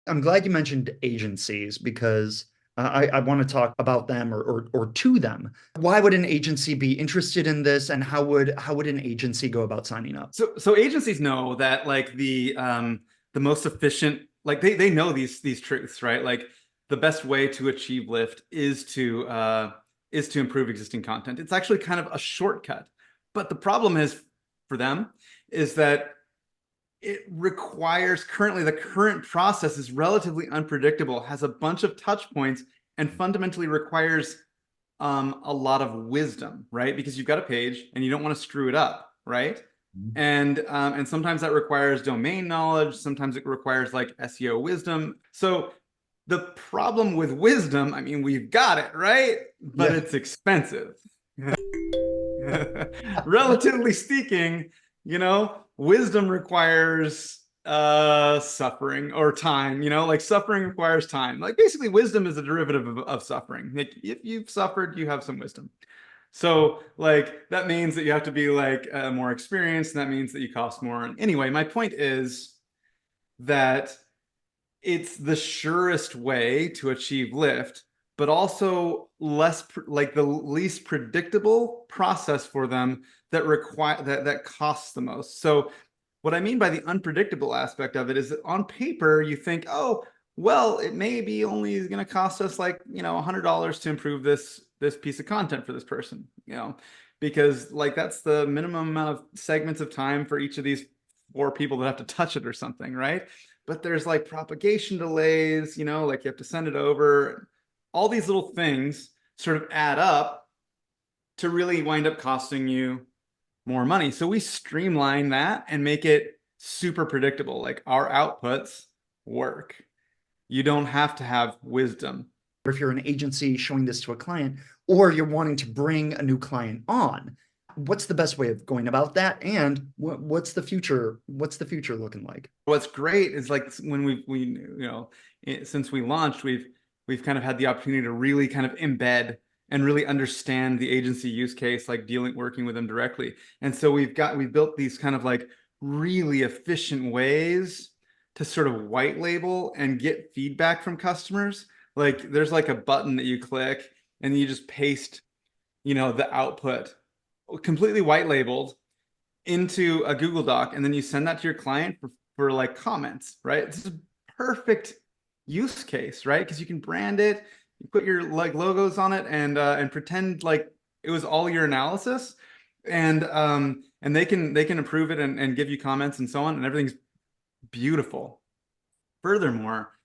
I'm glad you mentioned agencies because I want to talk about them or to them. Why would an agency be interested in this, and how would an agency go about signing up? So agencies know that like the most efficient, like they know these truths, right? Like the best way to achieve lift is to improve existing content. It's actually kind of a shortcut. But the problem is for them is that it requires currently the current process is relatively unpredictable, has a bunch of touch points, and fundamentally requires a lot of wisdom, right? Because you've got a page and you don't want to screw it up, right? And sometimes that requires domain knowledge. Sometimes it requires like SEO wisdom. So the problem with wisdom, I mean, we've got it, right? But Yeah. it's expensive. Relatively speaking, wisdom requires suffering or time. Like suffering requires time. Like basically wisdom is a derivative of suffering. Like if you've suffered, you have some wisdom. So like that means that you have to be like more experienced, and that means that you cost more. And anyway, my point is that it's the surest way to achieve lift, but also less like the least predictable process for them that costs the most. So what I mean by the unpredictable aspect of it is that on paper you think, oh, well, it may be only going to cost us like, $100 to improve this piece of content for this person, because like that's the minimum amount of segments of time for each of these four people that have to touch it or something, right? But there's like propagation delays, like you have to send it over. All these little things sort of add up to really wind up costing you more money. So we streamline that and make it super predictable. Like our outputs work. You don't have to have wisdom. Or if you're an agency showing this to a client, or you're wanting to bring a new client on, what's the best way of going about that? And what's the future? What's the future looking like? What's great is like when since we launched, we've kind of had the opportunity to really kind of embed and really understand the agency use case, like working with them directly. And so we've built these kind of like really efficient ways to sort of white label and get feedback from customers. Like there's like a button that you click and you just paste, the output completely white labeled into a Google Doc, and then you send that to your client for like comments, right? This is a perfect use case, right? Because you can brand it, you put your like logos on it, and pretend like it was all your analysis, and they can approve it and give you comments and so on, and everything's beautiful. Furthermore,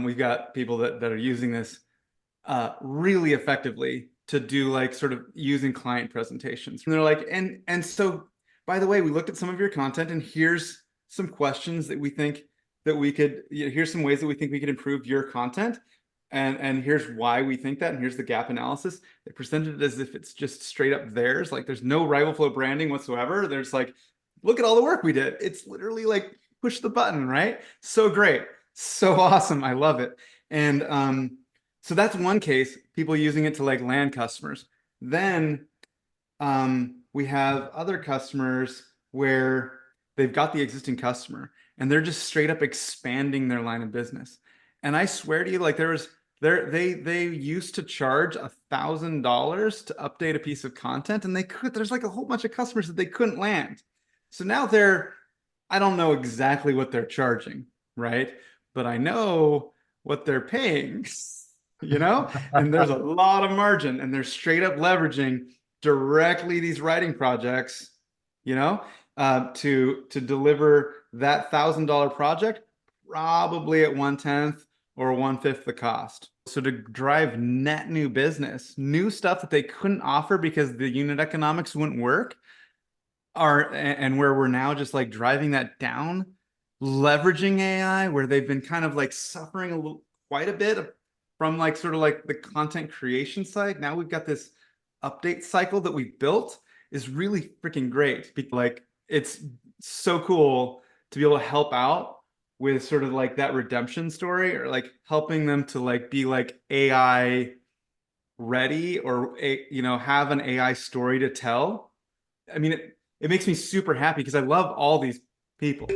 we've got people that are using this really effectively to do like sort of using client presentations. And they're like, and so by the way, we looked at some of your content and here's some questions that we think that we could, here's some ways that we think we could improve your content. And here's why we think that, and here's the gap analysis. They presented it as if it's just straight up theirs. Like there's no rival flow branding whatsoever. There's like, look at all the work we did. It's literally like push the button, right? So great. So awesome. I love it. And so that's one case, people using it to like land customers. Then we have other customers where they've got the existing customer and they're just straight up expanding their line of business. And I swear to you, like they used to charge $1,000 to update a piece of content, and there's like a whole bunch of customers that they couldn't land. So now I don't know exactly what they're charging, right? But I know what they're paying. And there's a lot of margin, and they're straight up leveraging directly these writing projects, to deliver that $1,000 project probably at 1/10 or 1/5 the cost. So to drive net new business, new stuff that they couldn't offer because the unit economics wouldn't work, and where we're now just like driving that down, leveraging AI, where they've been kind of like suffering quite a bit from like sort of like the content creation side. Now we've got this update cycle that we built is really freaking great. Like it's so cool to be able to help out with sort of like that redemption story, or like helping them to like be like AI ready, or have an AI story to tell. I mean, it makes me super happy because I love all these people.